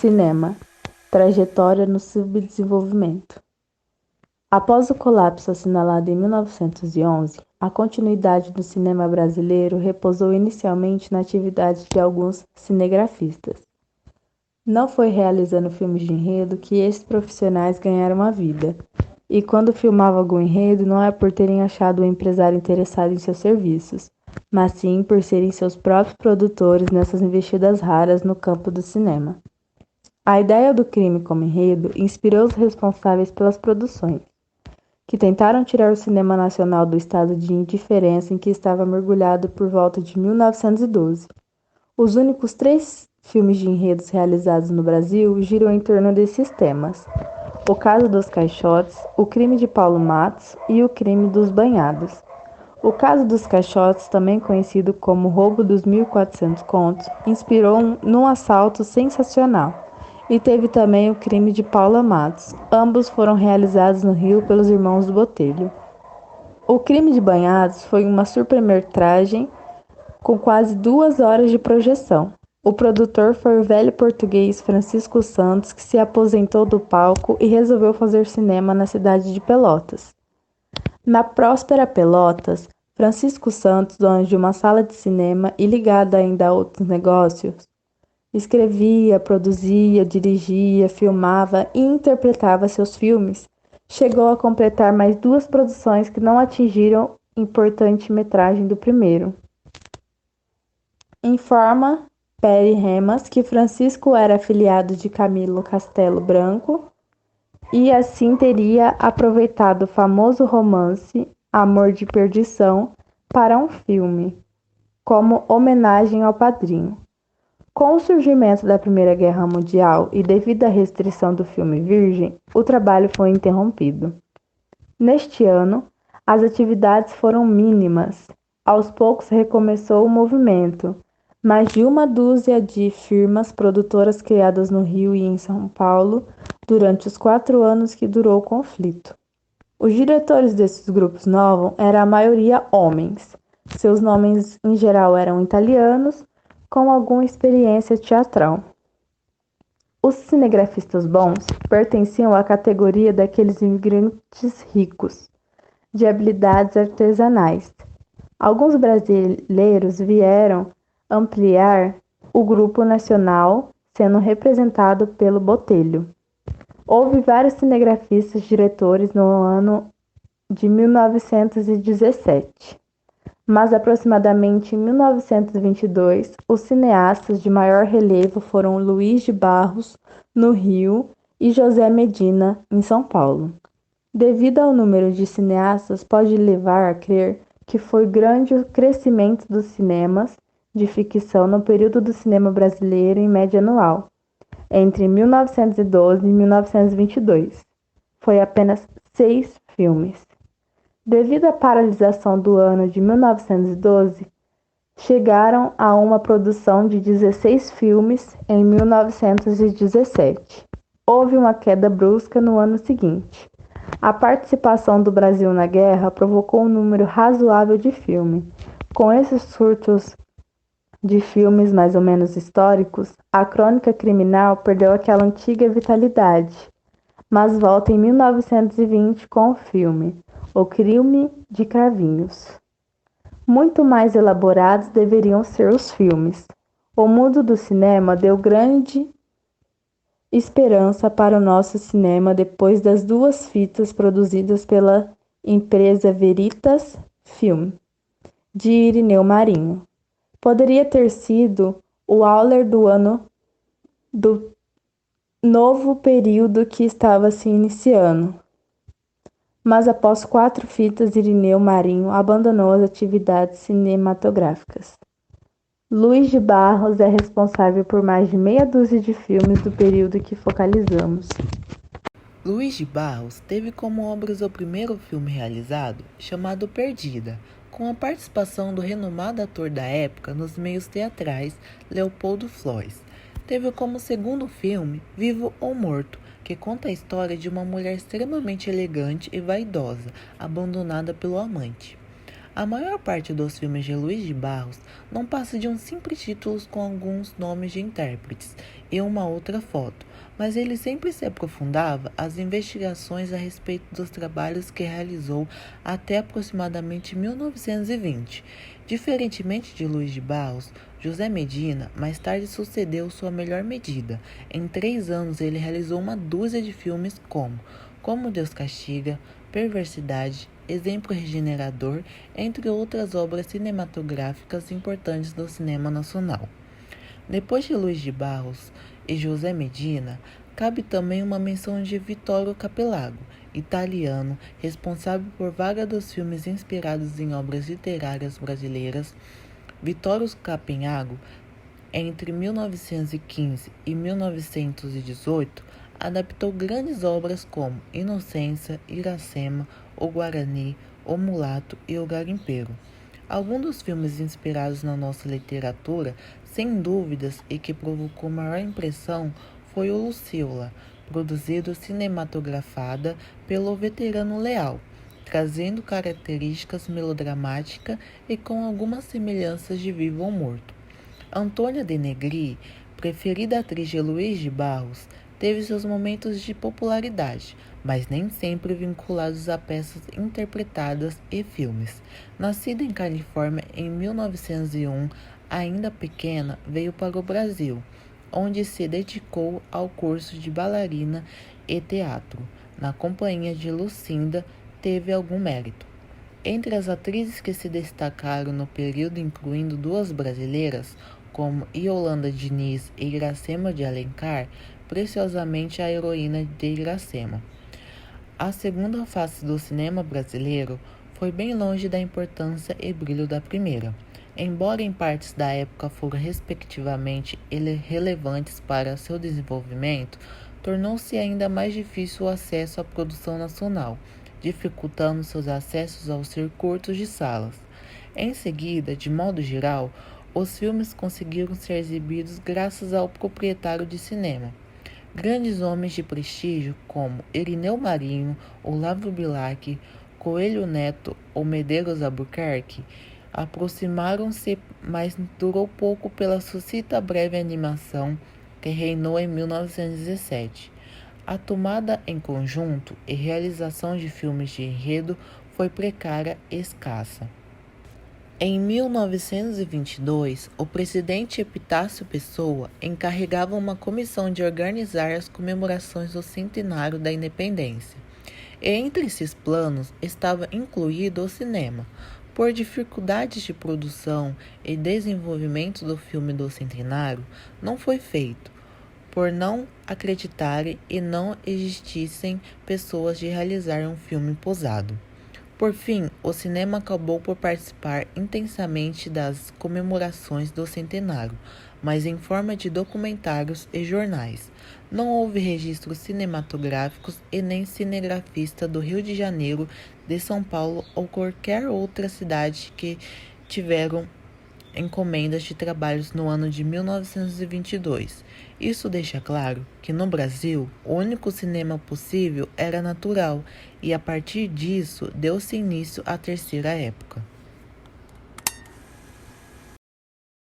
Cinema, trajetória no subdesenvolvimento. Após o colapso assinalado em 1911, a continuidade do cinema brasileiro repousou inicialmente na atividade de alguns cinegrafistas. Não foi realizando filmes de enredo que esses profissionais ganharam a vida, e quando filmavam algum enredo não é por terem achado um empresário interessado em seus serviços, mas sim por serem seus próprios produtores nessas investidas raras no campo do cinema. A ideia do crime como enredo inspirou os responsáveis pelas produções, que tentaram tirar o cinema nacional do estado de indiferença em que estava mergulhado por volta de 1912. Os únicos 3 filmes de enredos realizados no Brasil giram em torno desses temas: O Caso dos Caixotes, O Crime de Paulo Matos e O Crime dos Banhados. O Caso dos Caixotes, também conhecido como Roubo dos 1.400 contos, inspirou num assalto sensacional. E teve também O Crime de Paula Matos. Ambos foram realizados no Rio pelos irmãos do Botelho. O Crime de Banhados foi uma surpremetragem com quase 2 horas de projeção. O produtor foi o velho português Francisco Santos, que se aposentou do palco e resolveu fazer cinema na cidade de Pelotas. Na próspera Pelotas, Francisco Santos, dono de uma sala de cinema e ligado ainda a outros negócios, escrevia, produzia, dirigia, filmava e interpretava seus filmes. Chegou a completar mais 2 produções que não atingiram importante metragem do primeiro. Informa Pere Remas que Francisco era afilhado de Camilo Castelo Branco e assim teria aproveitado o famoso romance Amor de Perdição para um filme, como homenagem ao padrinho. Com o surgimento da Primeira Guerra Mundial e devido à restrição do filme virgem, o trabalho foi interrompido. Neste ano, as atividades foram mínimas. Aos poucos recomeçou o movimento. Mais de 1 dúzia de firmas produtoras criadas no Rio e em São Paulo durante os 4 anos que durou o conflito. Os diretores desses grupos novos eram a maioria homens. Seus nomes em geral eram italianos, com alguma experiência teatral. Os cinegrafistas bons pertenciam à categoria daqueles imigrantes ricos, de habilidades artesanais. Alguns brasileiros vieram ampliar o grupo nacional, sendo representado pelo Botelho. Houve vários cinegrafistas diretores no ano de 1917. Mas aproximadamente em 1922, os cineastas de maior relevo foram Luiz de Barros, no Rio, e José Medina, em São Paulo. Devido ao número de cineastas, pode levar a crer que foi grande o crescimento dos cinemas de ficção no período do cinema brasileiro em média anual, entre 1912 e 1922. Foi apenas 6 filmes. Devido à paralisação do ano de 1912, chegaram a uma produção de 16 filmes em 1917. Houve uma queda brusca no ano seguinte. A participação do Brasil na guerra provocou um número razoável de filmes. Com esses surtos de filmes mais ou menos históricos, a crônica criminal perdeu aquela antiga vitalidade, mas volta em 1920 com o filme O Crime de Cravinhos. Muito mais elaborados deveriam ser os filmes. O mundo do cinema deu grande esperança para o nosso cinema depois das 2 fitas produzidas pela empresa Veritas Film, de Irineu Marinho. Poderia ter sido o auler do ano do novo período que estava se iniciando. Mas após 4 fitas, Irineu Marinho abandonou as atividades cinematográficas. Luiz de Barros é responsável por mais de meia dúzia de filmes do período que focalizamos. Luiz de Barros teve como obras o primeiro filme realizado, chamado Perdida, com a participação do renomado ator da época nos meios teatrais, Leopoldo Flores. Teve como segundo filme Vivo ou Morto, que conta a história de uma mulher extremamente elegante e vaidosa, abandonada pelo amante. A maior parte dos filmes de Luiz de Barros não passa de um simples título com alguns nomes de intérpretes e uma outra foto, mas ele sempre se aprofundava às investigações a respeito dos trabalhos que realizou até aproximadamente 1920. Diferentemente de Luiz de Barros, José Medina mais tarde sucedeu sua melhor medida. Em 3 anos ele realizou uma dúzia de filmes como Deus Castiga, Perversidade, Exemplo Regenerador, entre outras obras cinematográficas importantes do cinema nacional. Depois de Luiz de Barros e José Medina, cabe também uma menção de Vittorio Capellago, italiano, responsável por vários dos filmes inspirados em obras literárias brasileiras. Vittorio Capellago, entre 1915 e 1918, adaptou grandes obras como Inocência, Iracema, O Guarani, O Mulato e O Garimpeiro. Alguns dos filmes inspirados na nossa literatura, sem dúvidas, e que provocou maior impressão foi o Luciola, produzido cinematografada pelo veterano Leal, trazendo características melodramáticas e com algumas semelhanças de Vivo ou Morto. Antônia de Negri, preferida atriz de Luiz de Barros, teve seus momentos de popularidade, mas nem sempre vinculados a peças interpretadas e filmes. Nascida em Califórnia em 1901, ainda pequena, veio para o Brasil, onde se dedicou ao curso de bailarina e teatro. Na companhia de Lucinda, teve algum mérito. Entre as atrizes que se destacaram no período, incluindo 2 brasileiras, como Yolanda Diniz e Iracema de Alencar, preciosamente a heroína de Iracema. A segunda face do cinema brasileiro foi bem longe da importância e brilho da primeira. Embora em partes da época foram respectivamente relevantes para seu desenvolvimento, tornou-se ainda mais difícil o acesso à produção nacional, dificultando seus acessos aos circuitos de salas. Em seguida, de modo geral, os filmes conseguiram ser exibidos graças ao proprietário de cinema. Grandes homens de prestígio como Irineu Marinho, Olavo Bilac, Coelho Neto ou Medeiros Albuquerque aproximaram-se, mas durou pouco pela suscita breve animação que reinou em 1917. A tomada em conjunto e realização de filmes de enredo foi precária e escassa. Em 1922, o presidente Epitácio Pessoa encarregava uma comissão de organizar as comemorações do centenário da independência. E entre esses planos estava incluído o cinema. Por dificuldades de produção e desenvolvimento do filme do centenário, não foi feito, por não acreditarem e não existissem pessoas de realizar um filme posado. Por fim, o cinema acabou por participar intensamente das comemorações do centenário, mas em forma de documentários e jornais. Não houve registros cinematográficos e nem cinegrafista do Rio de Janeiro, de São Paulo ou qualquer outra cidade que tiveram encomendas de trabalhos no ano de 1922. Isso deixa claro que no Brasil o único cinema possível era natural e a partir disso deu-se início à terceira época.